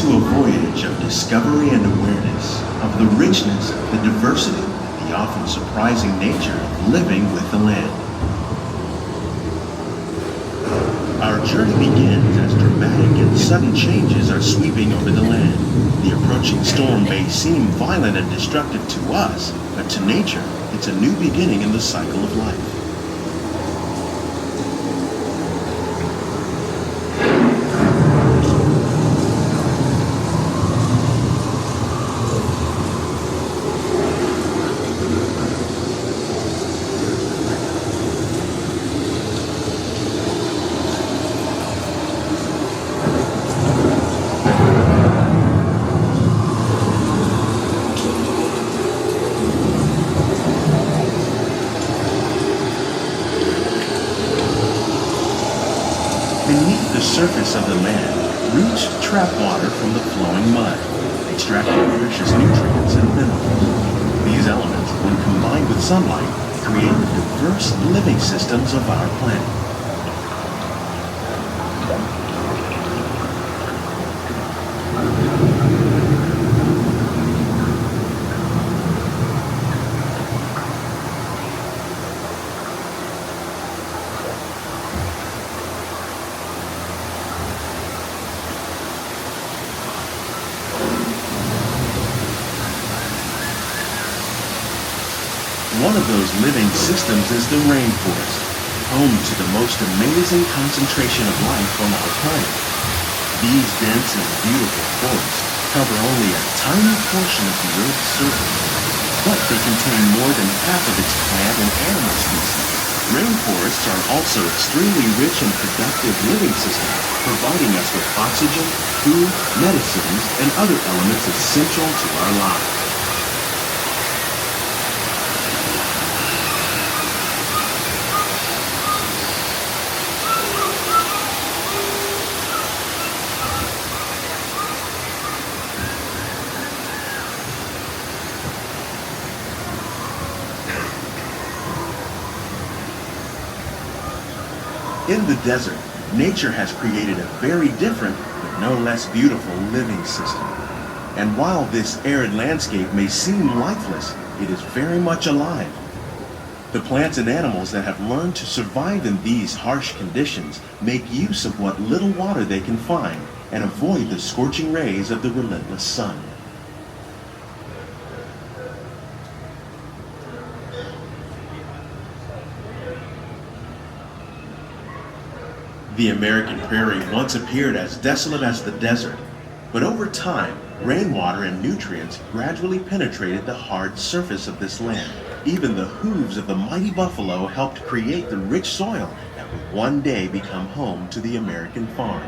into a voyage of discovery and awareness of the richness, the diversity, the often surprising nature of living with the land. Our journey begins as dramatic and sudden changes are sweeping over the land. The approaching storm may seem violent and destructive to us, but to nature, it's a new beginning in the cycle of life. Beneath the surface of the land, roots trap water from the flowing mud, extracting precious nutrients and minerals. These elements, when combined with sunlight, create the diverse living systems of our planet. One of those living systems is the rainforest, home to the most amazing concentration of life on our planet. These dense and beautiful forests cover only a tiny portion of the Earth's surface, but they contain more than half of its plant and animal species. Rainforests are also extremely rich and productive living systems, providing us with oxygen, food, medicines, and other elements essential to our lives. In the desert, nature has created a very different, but no less beautiful living system. And while this arid landscape may seem lifeless, it is very much alive. The plants and animals that have learned to survive in these harsh conditions make use of what little water they can find and avoid the scorching rays of the relentless sun. The American prairie once appeared as desolate as the desert, but over time, rainwater and nutrients gradually penetrated the hard surface of this land. Even the hooves of the mighty buffalo helped create the rich soil that would one day become home to the American farm.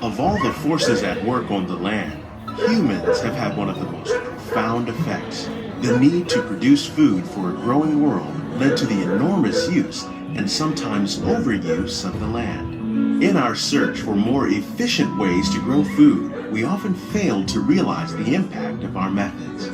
Of all the forces at work on the land, humans have had one of the most profound effects. The need to produce food for a growing world led to the enormous use and sometimes overuse of the land. In our search for more efficient ways to grow food, we often fail to realize the impact of our methods.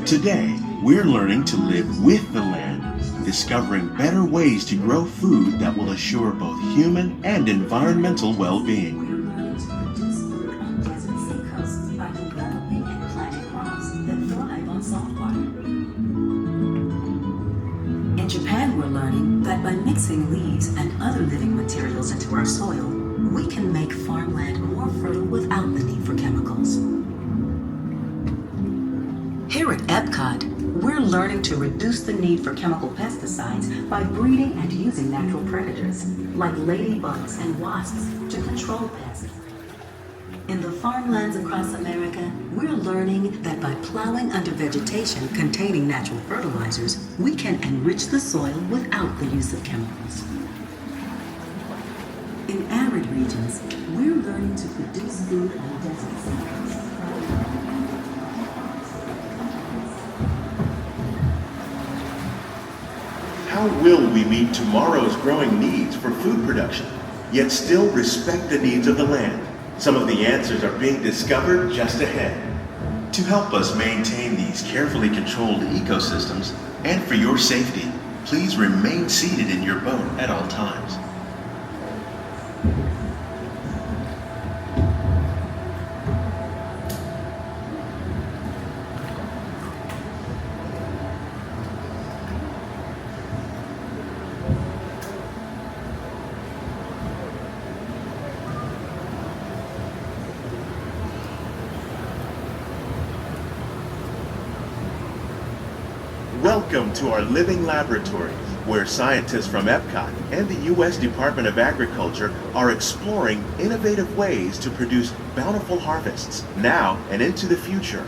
Today, we're learning to live with the land, discovering better ways to grow food that will assure both human and environmental well-being. In Japan, we're learning that by mixing leaves and other living materials into our soil, we can make farmland more fertile without the need for chemicals. Here at Epcot, we're learning to reduce the need for chemical pesticides by breeding and using natural predators, like ladybugs and wasps, to control pests. In the farmlands across America, we're learning that by plowing under vegetation containing natural fertilizers, we can enrich the soil without the use of chemicals. In arid regions, we're learning to produce food on desert sands. How will we meet tomorrow's growing needs for food production, yet still respect the needs of the land? Some of the answers are being discovered just ahead. To help us maintain these carefully controlled ecosystems, and for your safety, please remain seated in your boat at all times. Welcome to our living laboratory, where scientists from Epcot and the U.S. Department of Agriculture are exploring innovative ways to produce bountiful harvests now and into the future.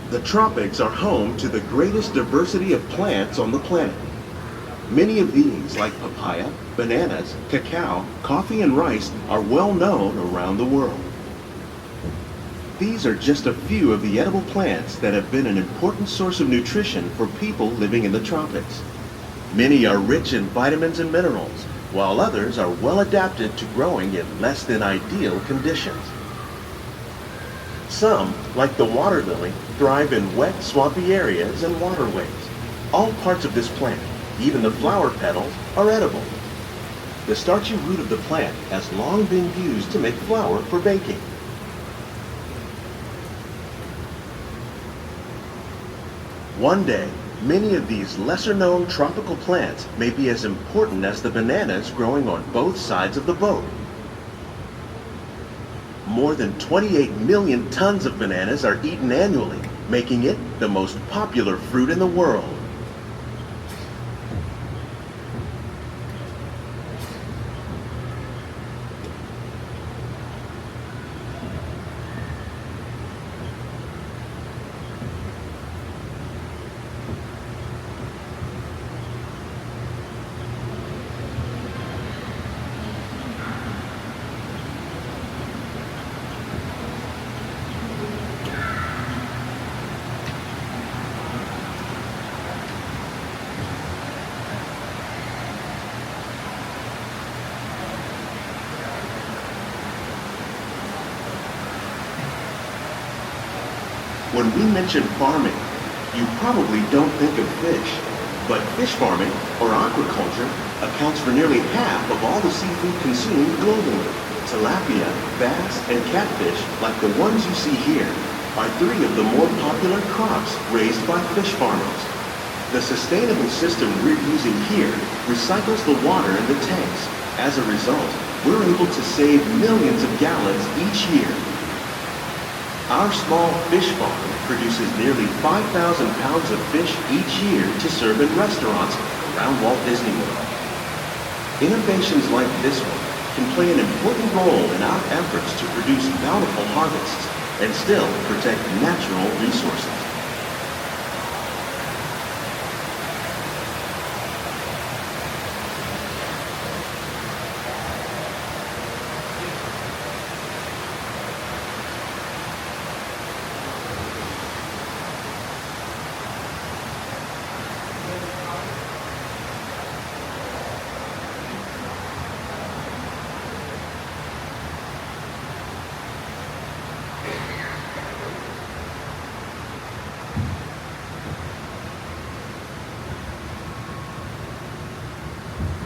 The tropics are home to the greatest diversity of plants on the planet. Many of these, like papaya, bananas, cacao, coffee, and rice, are well known around the world. These are just a few of the edible plants that have been an important source of nutrition for people living in the tropics. Many are rich in vitamins and minerals, while others are well adapted to growing in less than ideal conditions. Some, like the water lily, thrive in wet, swampy areas and waterways. All parts of this plant, even the flower petals, are edible. The starchy root of the plant has long been used to make flour for baking. One day, many of these lesser-known tropical plants may be as important as the bananas growing on both sides of the boat. More than 28 million tons of bananas are eaten annually, making it the most popular fruit in the world. When we mention farming, you probably don't think of fish. But fish farming, or aquaculture, accounts for nearly half of all the seafood consumed globally. Tilapia, bass, and catfish, like the ones you see here, are three of the more popular crops raised by fish farmers. The sustainable system we're using here recycles the water in the tanks. As a result, we're able to save millions of gallons each year. Our small fish farm produces nearly 5,000 pounds of fish each year to serve in restaurants around Walt Disney World. Innovations like this one can play an important role in our efforts to produce bountiful harvests and still protect natural resources.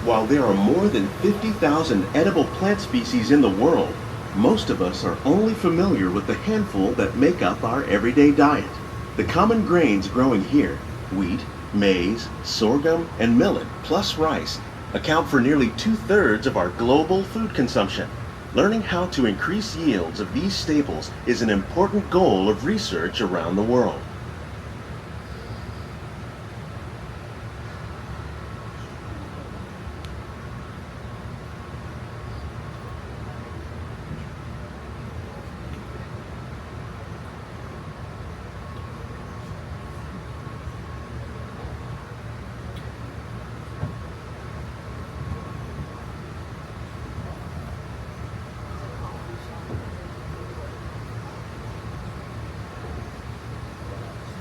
While there are more than 50,000 edible plant species in the world, most of us are only familiar with the handful that make up our everyday diet. The common grains growing here, wheat, maize, sorghum, and millet, plus rice, account for nearly 2/3 of our global food consumption. Learning how to increase yields of these staples is an important goal of research around the world.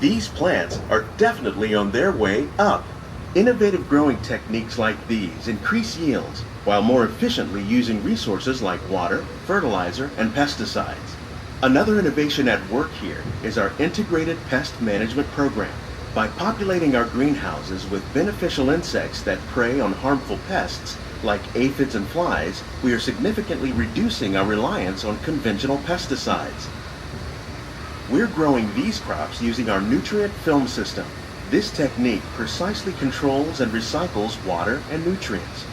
These plants are definitely on their way up. Innovative growing techniques like these increase yields while more efficiently using resources like water, fertilizer, and pesticides. Another innovation at work here is our integrated pest management program. By populating our greenhouses with beneficial insects that prey on harmful pests like aphids and flies, we are significantly reducing our reliance on conventional pesticides. We're growing these crops using our nutrient film system. This technique precisely controls and recycles water and nutrients.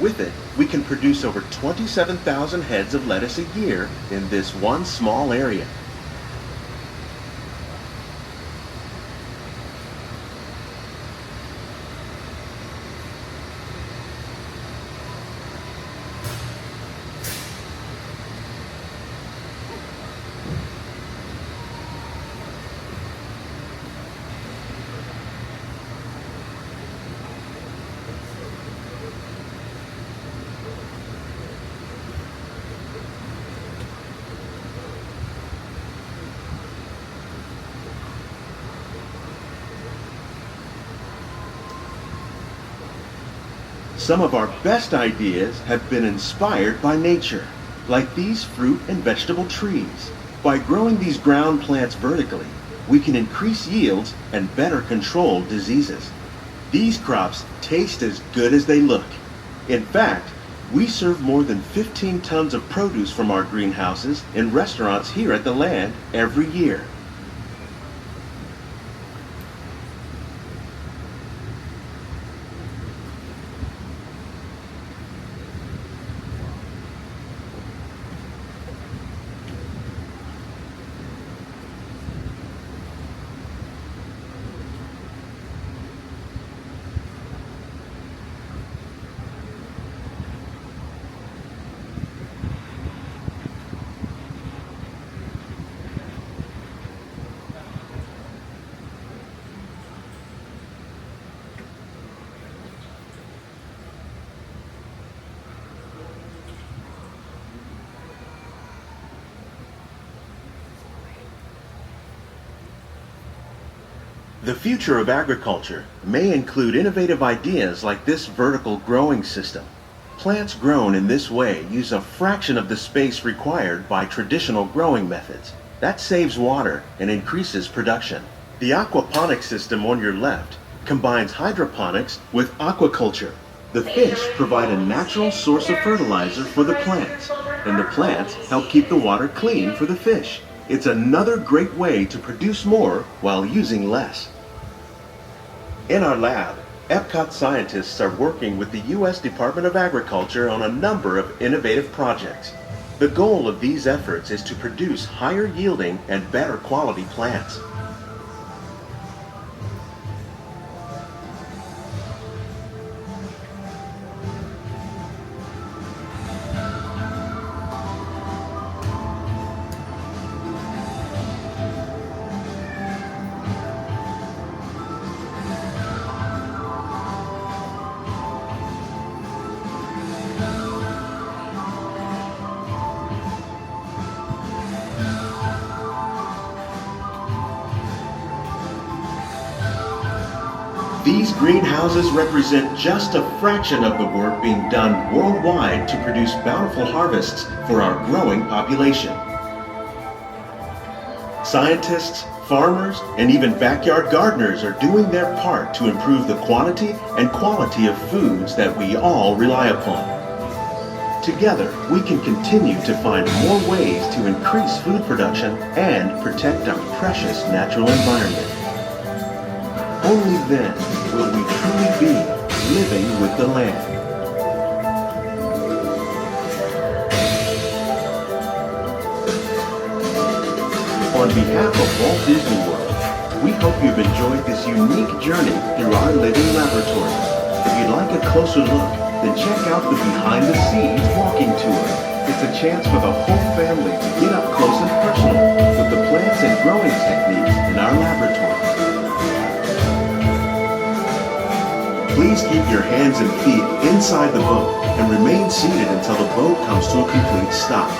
With it, we can produce over 27,000 heads of lettuce a year in this one small area. Some of our best ideas have been inspired by nature, like these fruit and vegetable trees. By growing these ground plants vertically, we can increase yields and better control diseases. These crops taste as good as they look. In fact, we serve more than 15 tons of produce from our greenhouses in restaurants here at the Land every year. The future of agriculture may include innovative ideas like this vertical growing system. Plants grown in this way use a fraction of the space required by traditional growing methods. That saves water and increases production. The aquaponics system on your left combines hydroponics with aquaculture. The fish provide a natural source of fertilizer for the plants, and the plants help keep the water clean for the fish. It's another great way to produce more while using less. In our lab, Epcot scientists are working with the U.S. Department of Agriculture on a number of innovative projects. The goal of these efforts is to produce higher yielding and better quality plants. These greenhouses represent just a fraction of the work being done worldwide to produce bountiful harvests for our growing population. Scientists, farmers, and even backyard gardeners are doing their part to improve the quantity and quality of foods that we all rely upon. Together, we can continue to find more ways to increase food production and protect our precious natural environment. Only then will we truly be living with the land. On behalf of Walt Disney World, we hope you've enjoyed this unique journey through our living laboratory. If you'd like a closer look, then check out the Behind the Scenes walking tour. It's a chance for the whole family to get up close and personal with the plants and growing techniques in our laboratory. Please keep your hands and feet inside the boat and remain seated until the boat comes to a complete stop.